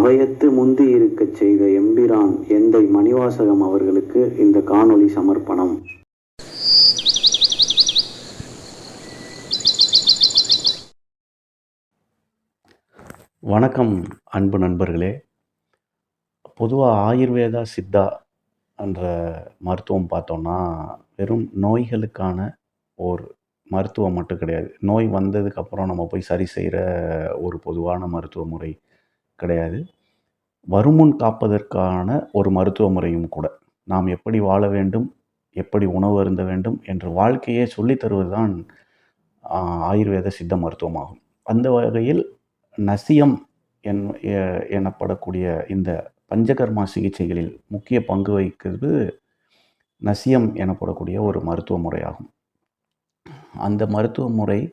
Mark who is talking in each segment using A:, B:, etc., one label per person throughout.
A: அவையத்து முந்தி இருக்கச் செய்த எம்பிரான் எந்தை மணிவாசகம் அவர்களுக்கு இந்த காணொளி சமர்ப்பணம்.
B: வணக்கம் அன்பு நண்பர்களே. பொதுவாக ஆயுர்வேதா சித்தா என்ற மருத்துவம் பார்த்தோன்னா வெறும் நோய்களுக்கான ஒரு மருத்துவம் மட்டும் கிடையாது. நோய் வந்ததுக்கப்புறம் நம்ம போய் சரி செய்கிற ஒரு பொதுவான மருத்துவ முறை கிடையாது. வருமுன் காப்பதற்கான ஒரு மருத்துவ முறையும் கூட. நாம் எப்படி வாழ வேண்டும், எப்படி உணவு அருந்த வேண்டும் என்ற வாழ்க்கையே சொல்லித் தருவது தான் ஆயுர்வேத சித்த மருத்துவமாகும். அந்த வகையில் நசியம் எனப்படக்கூடிய இந்த பஞ்சகர்மா சிகிச்சைகளில் முக்கிய பங்கு வகிக்கிறது நசியம் எனப்படக்கூடிய ஒரு மருத்துவ முறையாகும். அந்த மருத்துவ முறை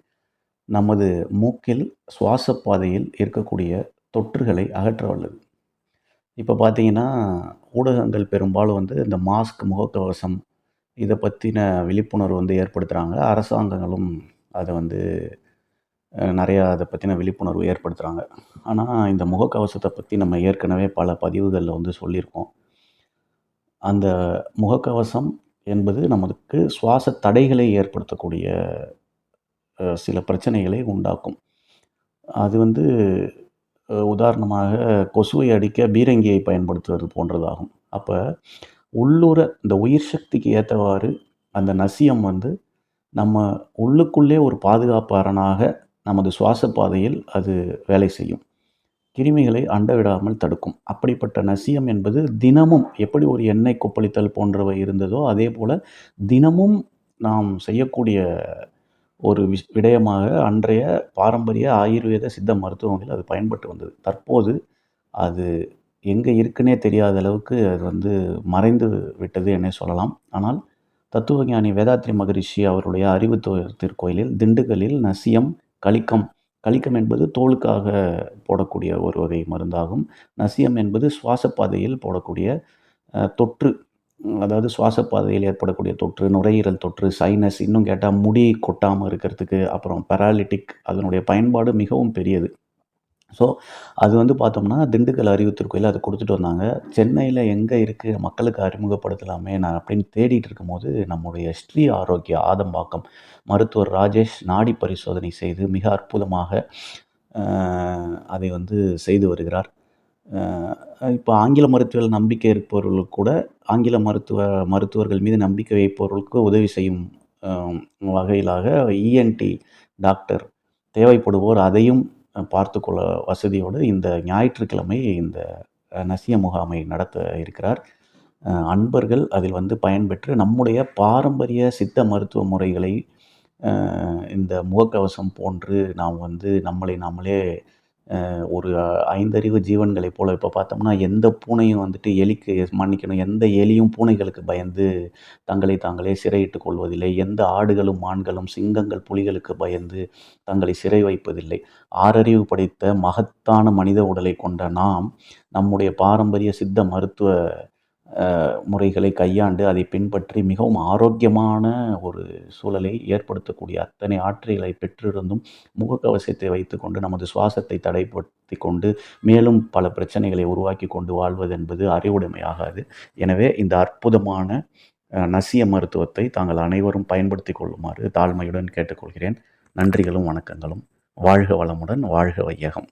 B: நமது மூக்கில் சுவாச பாதையில் இருக்கக்கூடிய தொற்றுகளை அகற்ற வல்லது. இப்போ பார்த்தீங்கன்னா ஊடகங்கள் பெரும்பாலும் இந்த மாஸ்க், முகக்கவசம் இதை பற்றின விழிப்புணர்வு ஏற்படுத்துகிறாங்க. அரசாங்கங்களும் அதை நிறையா அதை பற்றின விழிப்புணர்வு ஏற்படுத்துகிறாங்க. ஆனால் இந்த முகக்கவசத்தை பற்றி நம்ம ஏற்கனவே பல பதிவுகளில் சொல்லியிருக்கோம். அந்த முகக்கவசம் என்பது நமக்கு சுவாச தடைகளை ஏற்படுத்தக்கூடிய சில பிரச்சனைகளை உண்டாக்கும். அது உதாரணமாக கொசுவை அடிக்க பீரங்கியை பயன்படுத்துவது போன்றதாகும். அப்போ உள்ளூர இந்த உயிர் சக்திக்கு ஏற்றவாறு அந்த நசியம் நம்ம உள்ளுக்குள்ளே ஒரு பாதுகாப்பு அரணாக நமது சுவாச பாதையில் அது வேலை செய்யும். கிருமிகளை அண்ட விடாமல் தடுக்கும். அப்படிப்பட்ட நசியம் என்பது தினமும் எப்படி ஒரு எண்ணெய் கொப்பளித்தல் போன்றவை இருந்ததோ அதே போல் தினமும் நாம் செய்யக்கூடிய ஒரு விடயமாக அன்றைய பாரம்பரிய ஆயுர்வேத சித்த மருத்துவங்களில் அது பயன்பட்டு வந்தது. தற்போது அது எங்கே இருக்குன்னே தெரியாத அளவுக்கு அது மறைந்து விட்டது என்னே சொல்லலாம். ஆனால் தத்துவஞானி வேதாத்ரி மகரிஷி அவருடைய அறிவு திருக்கோயிலில் திண்டுக்கல்லில் நசியம், கலிக்கம் என்பது தோலுக்காக போடக்கூடிய ஒரு வகை மருந்தாகும். நசியம் என்பது சுவாச பாதையில் போடக்கூடிய தொற்று, அதாவது சுவாச பாதையில் ஏற்படக்கூடிய தொற்று, நுரையீரல் தொற்று, சைனஸ், இன்னும் கேட்டால் முடி கொட்டாமல் இருக்கிறதுக்கு, அப்புறம் பெராலிட்டிக், அதனுடைய பயன்பாடு மிகவும் பெரியது. ஸோ அது பார்த்தோம்னா திண்டுக்கல் அறிவு திருக்கோயிலில் அதை கொடுத்துட்டு வந்தாங்க. சென்னையில் எங்கே இருக்குது, மக்களுக்கு அறிமுகப்படுத்தலாமே நான் அப்படின்னு தேடிட்டு இருக்கும்போது நம்முடைய ஸ்ரீ ஆரோக்கியா ஆதம்பாக்கம் மருத்துவர் ராஜேஷ் நாடி பரிசோதனை செய்து மிக அற்புதமாக அதை செய்து வருகிறார். இப்போ ஆங்கில மருத்துவ நம்பிக்கை இருப்பவர்களுக்கு கூட ஆங்கில மருத்துவர்கள் மீது நம்பிக்கை வைப்பவர்களுக்கு உதவி செய்யும் வகையிலாக இஎன்டி டாக்டர் தேவைப்படுவோர் அதையும் பார்த்து கொள்ள வசதியோடு இந்த ஞாயிற்றுக்கிழமை இந்த நசிய முகாமை நடத்த இருக்கிறார். அன்பர்கள் அதில் பயன்பெற்று நம்முடைய பாரம்பரிய சித்த மருத்துவ முறைகளை இந்த முகக்கவசம் போன்று நாம் நம்மளை நாமளே ஒரு ஐந்தறிவு ஜீவன்களை போல் இப்போ பார்த்தோம்னா எந்த பூனையும் எலிக்கு மன்னிக்கணும், எந்த எலியும் பூனைகளுக்கு பயந்து தங்களை தாங்களே சிறையிட்டு கொள்வதில்லை. எந்த ஆடுகளும் மான்களும் சிங்கங்கள் புலிகளுக்கு பயந்து தங்களை சிறை வைப்பதில்லை. ஆறறிவு படைத்த மகத்தான மனித உடலை கொண்ட நாம் நம்முடைய பாரம்பரிய சித்த மருத்துவ முறைகளை கையாண்டு அதை பின்பற்றி மிகவும் ஆரோக்கியமான ஒரு சூழலை ஏற்படுத்தக்கூடிய அத்தனை ஆற்றலை பெற்றிருந்தும் முகக்கவசத்தை வைத்துக்கொண்டு நமது சுவாசத்தை தடைப்படுத்தி கொண்டு மேலும் பல பிரச்சனைகளை உருவாக்கி கொண்டு வாழ்வது என்பது அறிவுடைமையாகாது. எனவே இந்த அற்புதமான நசிய மருத்துவத்தை தாங்கள் அனைவரும் பயன்படுத்தி கொள்ளுமாறு தாழ்மையுடன் கேட்டுக்கொள்கிறேன். நன்றிகளும் வணக்கங்களும். வாழ்க வளமுடன், வாழ்க வையகம்.